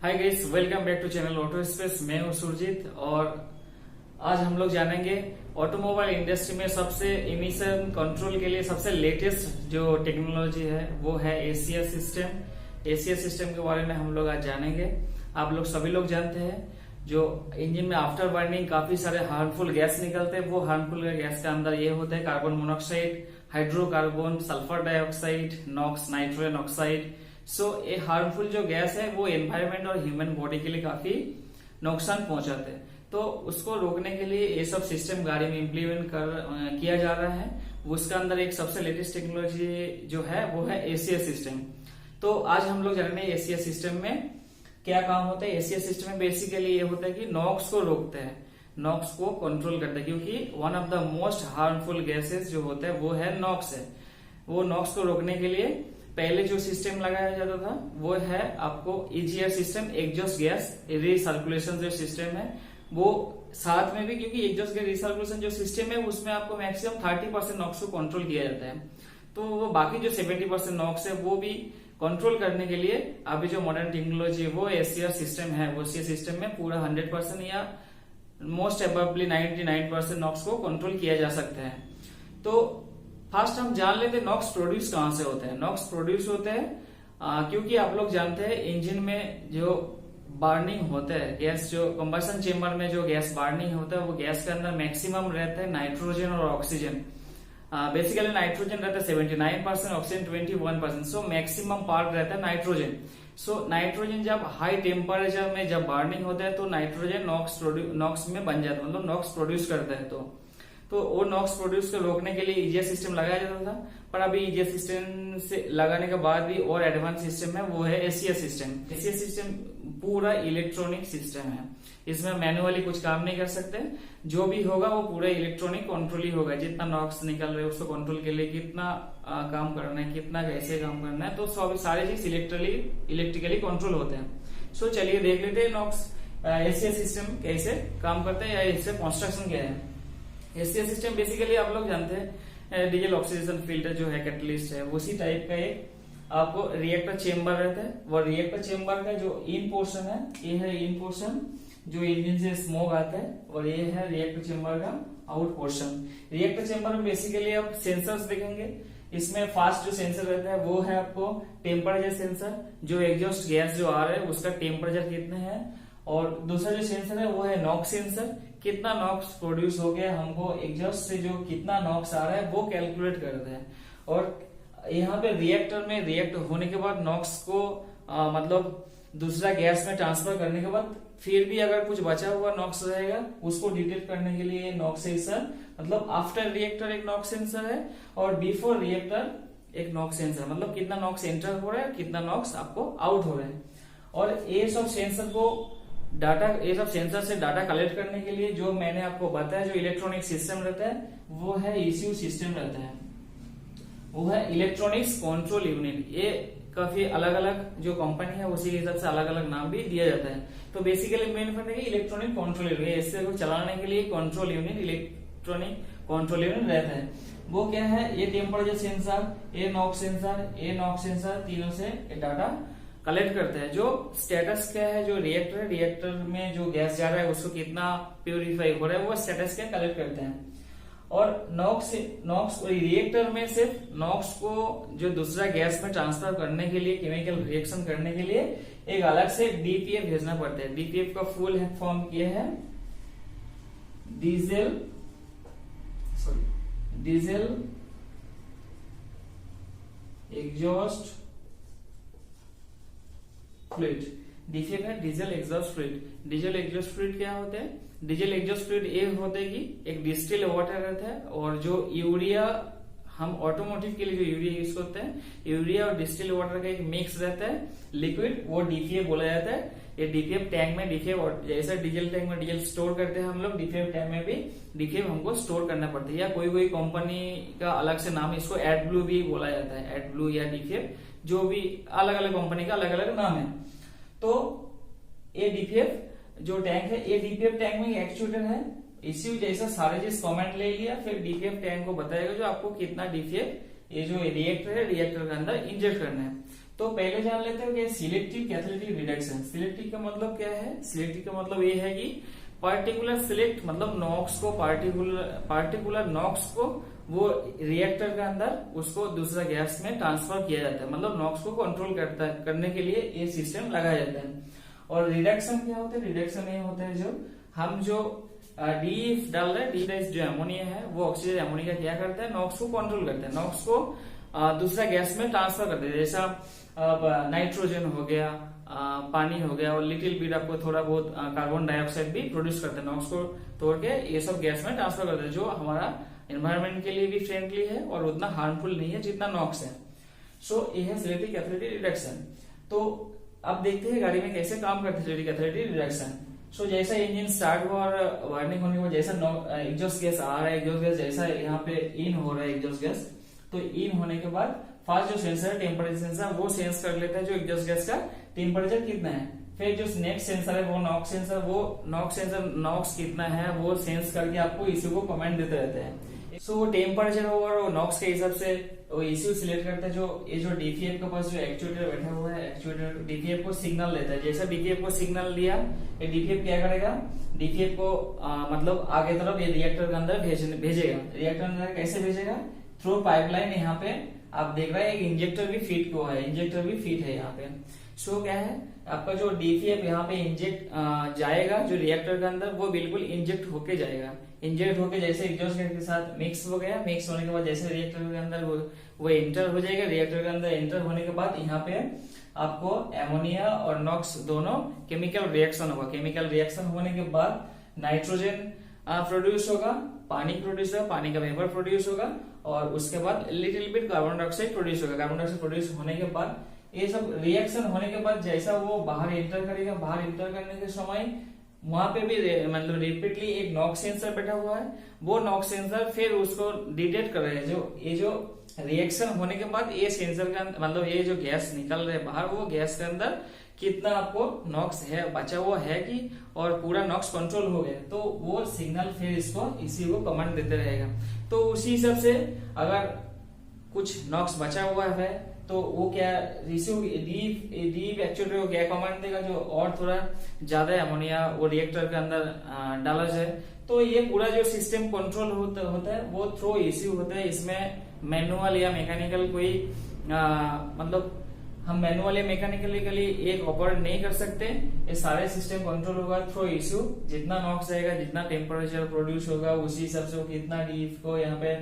Hi guys, welcome back to channel Auto Space. मैं हूं सुरजीत और आज हम लोग जानेंगे ऑटोमोबाइल इंडस्ट्री में सबसे इमिशन कंट्रोल के लिए सबसे लेटेस्ट जो टेक्नोलॉजी है वो है एसीएस सिस्टम। एसीएस सिस्टम के बारे में हम लोग आज जानेंगे। आप लोग सभी लोग जानते हैं जो इंजन में आफ्टर बर्निंग काफी सारे हार्मफुल गैस निकलते हैं। वो हार्मफुल गैस के अंदर ये होते हैं carbon monoxide, hydrocarbon, sulphur dioxide, NOx, nitrogen oxide. So ये हार्मफुल जो गैस है वो एनवायरमेंट और ह्यूमन बॉडी के लिए काफी नुकसान पहुंचाते हैं। तो उसको रोकने के लिए ये सब सिस्टम गाड़ी में इम्प्लीमेंट किया जा रहा है। उसका अंदर एक सबसे लेटेस्ट टेक्नोलॉजी जो है वो है एसीएस सिस्टम। तो आज हम लोग जानेंगे एसीएस सिस्टम में क्या काम होता है। एसीएस सिस्टम में बेसिकली ये होता है कि नॉक्स को रोकते हैं, नॉक्स को कंट्रोल करते हैं, क्योंकि one of the most harmful gases जो होता है वो है नॉक्स है। वो नॉक्स को रोकने के लिए पहले जो सिस्टम लगाया जाता था वो है आपको EGR system, exhaust gas recirculation जो सिस्टम है वो साथ में भी, क्योंकि एग्जॉस्ट गैस रिसर्कुलेशन जो सिस्टम है उसमें आपको मैक्सिमम 30% नॉक्स को कंट्रोल किया जाता है। तो वो बाकी जो 70% नॉक्स है वो भी कंट्रोल करने के लिए अभी जो मॉडर्न टेक्नोलॉजी है वो एसीआर सिस्टम है। वो एसीआर सिस्टम में पूरा 100% या मोस्ट एबवली 99% नॉक्स को कंट्रोल किया जा सकता है। तो फर्स्ट हम जान लेते हैं नॉक्स प्रोड्यूस कहां से होते हैं। नॉक्स प्रोड्यूस होते हैं क्योंकि आप लोग जानते हैं इंजन में जो बर्निंग होता है गैस, जो कंबशन चेम्बर में जो गैस बर्निंग होता है वो गैस के अंदर मैक्सिमम रहता है नाइट्रोजन और ऑक्सीजन। बेसिकली नाइट्रोजन रहता है 79%, ऑक्सीजन 21%। सो मैक्सिमम पार्ट रहता है नाइट्रोजन। सो नाइट्रोजन जब हाई टेम्परेचर में जब बर्निंग होता है तो नाइट्रोजन नॉक्स में बन जाता है, मतलब नॉक्स प्रोड्यूस करता है। तो वो नॉक्स प्रोड्यूस को रोकने के लिए ईजीआर सिस्टम लगाया जाता था, पर अभी ईजीआर सिस्टम से लगाने के बाद भी और एडवांस सिस्टम है वो है एसीएस सिस्टम। एसीएस सिस्टम पूरा इलेक्ट्रॉनिक सिस्टम है, इसमें मैनुअली कुछ काम नहीं कर सकते। जो भी होगा वो पूरा इलेक्ट्रॉनिक कंट्रोल ही होगा। जितना नॉक्स निकल रहे हैं उसको कंट्रोल के लिए कितना काम करना है, कितना कैसे काम करना है, तो सब सारे चीज इलेक्ट्रिकली कंट्रोल होते हैं। सो चलिए देख लेते हैं नॉक्स एसीएस सिस्टम कैसे काम करता है या इससे कंस्ट्रक्शन क्या है। एसीएस सिस्टम बेसिकली आप लोग जानते हैं डीजल ऑक्सीडेशन फिल्टर जो है कैटलिस्ट है, उसी टाइप का एक आपको रिएक्टर चेम्बर रहता है। वो रिएक्टर चेम्बर का जो इन पोर्शन है ये है इन पोर्शन जो इंजन से स्मोक आता है, और ये है रिएक्टर चेम्बर का आउट पोर्शन। रिएक्टर चेम्बर में बेसिकली आप सेंसर्स देखेंगे। इसमें फास्ट जो सेंसर रहता है वो है आपको टेम्परेचर सेंसर, जो एग्जॉस्ट गैस जो आ रहा है उसका टेम्परेचर कितना है। और दूसरा जो सेंसर है वो है नॉक्स सेंसर, कितना नॉक्स प्रोड्यूस हो गया, हमको एग्जॉस्ट से जो कितना नॉक्स आ रहा है वो कैलकुलेट करते हैं। और यहाँ पे रिएक्टर में रिएक्ट होने के बाद नॉक्स को मतलब दूसरा गैस में ट्रांसफर करने के बाद फिर भी अगर कुछ बचा हुआ नॉक्स रहेगा उसको डिटेक्ट करने के लिए नॉक्स सेंसर, मतलब आफ्टर रिएक्टर एक नॉक्स सेंसर है और बिफोर रिएक्टर एक नॉक्स सेंसर, मतलब कितना नॉक्स एंटर हो रहा है, कितना नॉक्स आपको आउट हो रहा है। और ये सब सेंसर को ये सब सेंसर से डाटा कलेक्ट करने के लिए जो मैंने आपको बताया जो इलेक्ट्रॉनिक सिस्टम रहता है वो है ECU सिस्टम रहता है, वो है इलेक्ट्रॉनिक्स कंट्रोल यूनिट। ये काफी अलग अलग जो कंपनी है उसी के हिसाब से अलग अलग नाम भी दिया जाता है। तो बेसिकली मेन फंड है इलेक्ट्रॉनिक कंट्रोल यूनिट, इससे को चलाने के लिए control unit, electronic control unit रहता है। वो क्या है, ये टेम्परेचर सेंसर, ये नॉक्स सेंसर, ये नॉक्स सेंसर, तीनों से डाटा कलेक्ट करते हैं। जो स्टेटस क्या है, जो रिएक्टर है, रिएक्टर में जो गैस जा रहा है उसको कितना प्यूरिफाई हो रहा है वो स्टेटस क्या कलेक्ट करते हैं। और नॉक्स रिएक्टर में सिर्फ नॉक्स को जो दूसरा गैस में ट्रांसफर करने के लिए, केमिकल रिएक्शन करने के लिए एक अलग से डीपीएफ भेजना पड़ता है। डीपीएफ का फुल फॉर्म क्या है, डीजल एग्जॉस्ट फ्लूइड। डीपीएफ है diesel exhaust fluid. Diesel exhaust fluid क्या होता है, डीजल एग्जॉस्ट फ्लूइड ये होता है कि एक डिस्टिल वाटर रहता है और जो यूरिया, हम ऑटोमोटिव के लिए जो यूरिया यूज करते हैं, यूरिया और डिस्टिल वाटर का एक मिक्स रहता है लिक्विड, वो डीपीएफ बोला जाता है। ये डीपीएफ टैंक में डीपीएफ जैसा डीजल टैंक में डीजल स्टोर करते हैं हम लोग, डीपीएफ टैंक में भी डीपीएफ हमको स्टोर करना पड़ता है। या कोई कंपनी का अलग से नाम, इसको एडब्लू भी बोला जाता है, एडब्लू या डीपीएफ, जो भी अलग अलग कंपनी का अलग अलग नाम है। तो ये डीपीएफ जो टैंक है, ये डीपीएफ टैंक में एक्चुएटर है, ECU जैसा सारे चीज कमेंट ले लिया, फिर डीपीएफ टैंक को बताएगा जो आपको कितना डीपीएफ ये जो रिएक्टर है, रिएक्टर के अंदर इंजेक्ट करना है। तो पहले जान लेते हैं कि सिलेक्टिव कैथलिटिक रिडक्शन। सिलेक्टिव का मतलब क्या है? सिलेक्टिव का मतलब ये है कि पार्टिकुलर सिलेक्ट मतलब नॉक्स को पार्टिकुलर नॉक्स को वो रिएक्टर के अंदर उसको दूसरा गैस में ट्रांसफर किया जाता है, मतलब नॉक्स को कंट्रोल करने के लिए ये सिस्टम लगाया जाता है। और रिडक्शन क्या होता है? रिडक्शन ये होता है जो हम जो डीईएफ डाल रहे हैं, डीडाइस जो अमोनिया है वो ऑक्सीजन अमोनिया क्या करता है? नॉक्स को कंट्रोल करता है, नॉक्स को दूसरा गैस में ट्रांसफर करते हैं। जैसा नाइट्रोजन हो गया, पानी हो गया, और लिटिल बिट आपको थोड़ा बहुत कार्बन डाइऑक्साइड भी प्रोड्यूस करते हैं, नॉक्स को तोड़ के ये सब गैस में ट्रांसफर करते हैं, जो हमारा एनवायरमेंट के लिए भी फ्रेंडली है और उतना हार्मफुल नहीं है जितना नॉक्स है। सो ये है सिलेक्टिव कैथलिटिक रिडक्शन। तो अब देखते हैं गाड़ी में कैसे काम करते हैं सिलेक्टिव कैथलिटिक रिडक्शन। सो जैसा इंजन स्टार्ट हुआ और वार्निंग होने के बाद जैसा एग्जॉस्ट गैस आ रहा है, एग्जॉस्ट गैस जैसा यहाँ पे इन हो रहा है एग्जॉस्ट गैस, तो इन होने के बाद फर्स्ट जो सेंसर है टेम्परेचर सेंसर वो सेंस कर लेता है जो एग्जॉस्ट गैस का टेम्परेचर कितना है। फिर जो नेक्स्ट सेंसर है वो नॉक्स सेंसर, वो नॉक्स कितना है वो सेंस करके आपको इश्यू को कमेंट देते रहते हैं। सो वो टेम्परेचर और नॉक्स के हिसाब से वो इश्यू सिलेक्ट करता है। जो ये जो डीपीएफ के पास जो एक्चुएटर बैठा हुआ है, एक्चुएटर डीपीएफ को सिग्नल देता है। जैसा डीपीएफ को सिग्नल दिया, ये डीपीएफ क्या करेगा? डीपीएफ को मतलब आगे तरफ ये रिएक्टर के अंदर भेजेगा। रिएक्टर के अंदर कैसे भेजेगा? Through pipeline. यहाँ पे आप देख रहे हैं एक इंजेक्टर भी फिट हुआ है, इंजेक्टर भी फिट है यहाँ पे। सो क्या है आपका जो डीपीएफ यहाँ पे इंजेक्ट जाएगा जो रिएक्टर के अंदर, वो बिल्कुल इंजेक्ट होके जाएगा। इंजेक्ट होके जैसे एग्जॉस्ट गैस के साथ मिक्स हो गया, मिक्स होने के बाद जैसे रिएक्टर के अंदर वो एंटर हो जाएगा। रिएक्टर के अंदर एंटर होने के बाद यहाँ पे आपको एमोनिया और नॉक्स दोनों केमिकल रिएक्शन होगा। केमिकल रिएक्शन होने के बाद नाइट्रोजन प्रोड्यूस होगा, पानी प्रोड्यूस होगा, पानी का वेपर प्रोड्यूस होगा, और उसके बाद little bit carbon dioxide produce होगा। कार्बन डाइऑक्साइड प्रोड्यूस होने के बाद ये सब रिएक्शन होने के बाद जैसा वो बाहर एंटर करेगा, बाहर एंटर करने के समय वहां पे भी मतलब रिपीटली एक नॉक्स सेंसर बैठा हुआ है। वो नॉक्स सेंसर फिर उसको डिटेक्ट कर रहे हैं जो ये जो रिएक्शन होने के बाद ये सेंसर का मतलब ये जो गैस निकल रहे हैं बाहर, वो गैस के अंदर कितना आपको नॉक्स है बचा हुआ है कि और पूरा नॉक्स कंट्रोल हो गया, तो वो सिग्नल फिर इसको इसी को कमांड देते रहेगा। तो उसी हिसाब से अगर कुछ नॉक्स बचा हुआ है तो वो क्या डीप एक्चुएटर को क्या कमांड देगा जो और थोड़ा ज्यादा अमोनिया वो रिएक्टर के अंदर डाला जाए। तो ये पूरा जो सिस्टम कंट्रोल होता है वो थ्रू इश्यू होता है। इसमें मैनुअल या मैकेनिकल कोई मतलब हम मैनुअल या मैकेनिकली एक ऑपरेट नहीं कर सकते। ये सारे सिस्टम कंट्रोल होगा थ्रू इश्यू। जितना नॉक्स जाएगा, जितना टेम्परेचर प्रोड्यूस होगा, उसी हिसाब से वो कितना डीप को यहाँ पे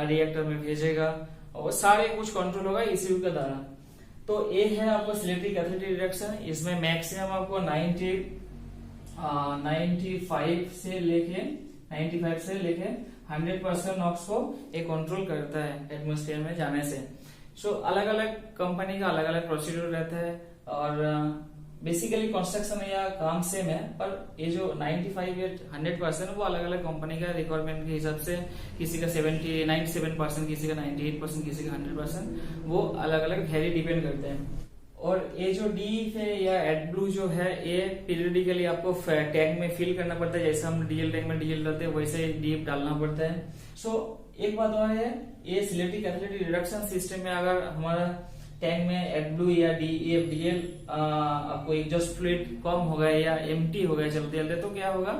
रिएक्टर में भेजेगा, और सारे कुछ कंट्रोल होगा इश्यू के द्वारा। तो ये है आपको सिलेक्टिव कैथलिटिक रिडक्शन। इसमें मैक्सिमम आपको 95 से लेके 100% नॉक्स को ये कंट्रोल करता है एटमॉस्फेयर में जाने से। सो अलग अलग कंपनी का अलग अलग प्रोसीड्यूर रहता है, और बेसिकली कंस्ट्रक्शन या काम सेम है, पर ये जो 95 या 100% वो अलग अलग कंपनी का रिक्वायरमेंट के हिसाब से, किसी का 97%, किसी का 98%, किसी का 100%, वो अलग अलग वेरी डिपेंड करते हैं। और ये जो डी है या एडब्लू जो है ये पीरियडिकली आपको टैंक में फिल करना पड़ता है। जैसे हम डीजल टैंक में डीजल डालते हैं वैसे डीप डालना पड़ता है। सो एक बात और है, ये सिलेक्टिव कैथलिटिक रिडक्शन सिस्टम में अगर हमारा टैंक में एडब्लू या डीएफ डीएल आपको एग्जॉस्ट फ्लूइड कम हो गया या एम्प्टी हो गया चलते चलते, तो क्या होगा?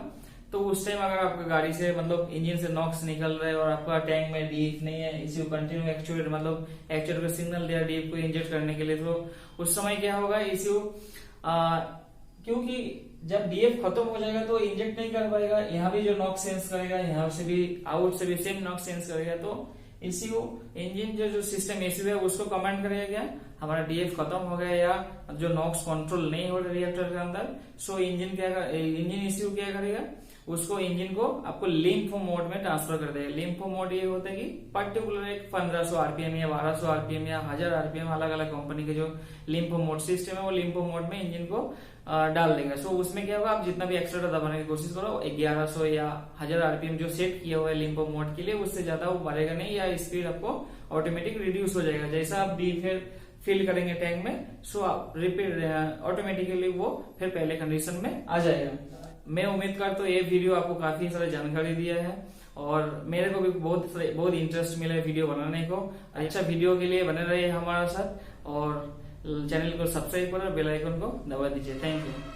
तो उस टाइम अगर आपका गाड़ी से मतलब इंजन से नॉक्स निकल रहा है और आपका टैंक में डीएफ नहीं है, इसी कंटिन्यू एक्चुएटर मतलब एक्चुएटर को सिग्नल दिया डीएफ को इंजेक्ट करने के लिए, तो उस समय क्या होगा इश्यू, क्योंकि जब डीएफ खत्म हो जाएगा तो इंजेक्ट नहीं कर पाएगा। यहाँ भी जो नॉक्स सेंस करेगा, यहाँ से भी आउट से भी सेम नॉक्स सेंस करेगा, तो इश्यू इंजन जो सिस्टम इश्यू है उसको कमांड करेगा क्या हमारा डीएफ खत्म हो गया या जो नॉक्स कंट्रोल नहीं हो रहा रिएक्टर के अंदर। सो इंजन इश्यू क्या करेगा, उसको इंजन को आपको लिम्फ मोड में ट्रांसफर कर देगा। लिम्फ मोड ये होता है कि पर्टिकुलर एक 1500 आरपीएम या 1200 आरपीएम या 1000 आरपीएम अलग अलग कंपनी के जो लिम्फ मोड सिस्टम है वो लिम्फ मोड में इंजन को डाल देगा। सो उसमें क्या होगा, आप जितना भी एक्स्ट्रा दबाने की कोशिश करो 1100 या 1000 आरपीएम जो सेट किया हुआ है लिम्फ मोड के लिए, उससे ज्यादा वो बढ़ेगा नहीं या स्पीड आपको ऑटोमेटिक रिड्यूस हो जाएगा। जैसा आप डी फिल करेंगे टैंक में, सो आप रिपीट ऑटोमेटिकली वो फिर पहले कंडीशन में आ जाएगा। मैं उम्मीद करता हूँ ये वीडियो आपको काफी सारी जानकारी दिया है, और मेरे को भी बहुत इंटरेस्ट मिला है वीडियो बनाने को। अच्छा वीडियो के लिए बने रहिए हमारे साथ, और चैनल को सब्सक्राइब करें और बेल आइकन को दबा दीजिए। Thank you.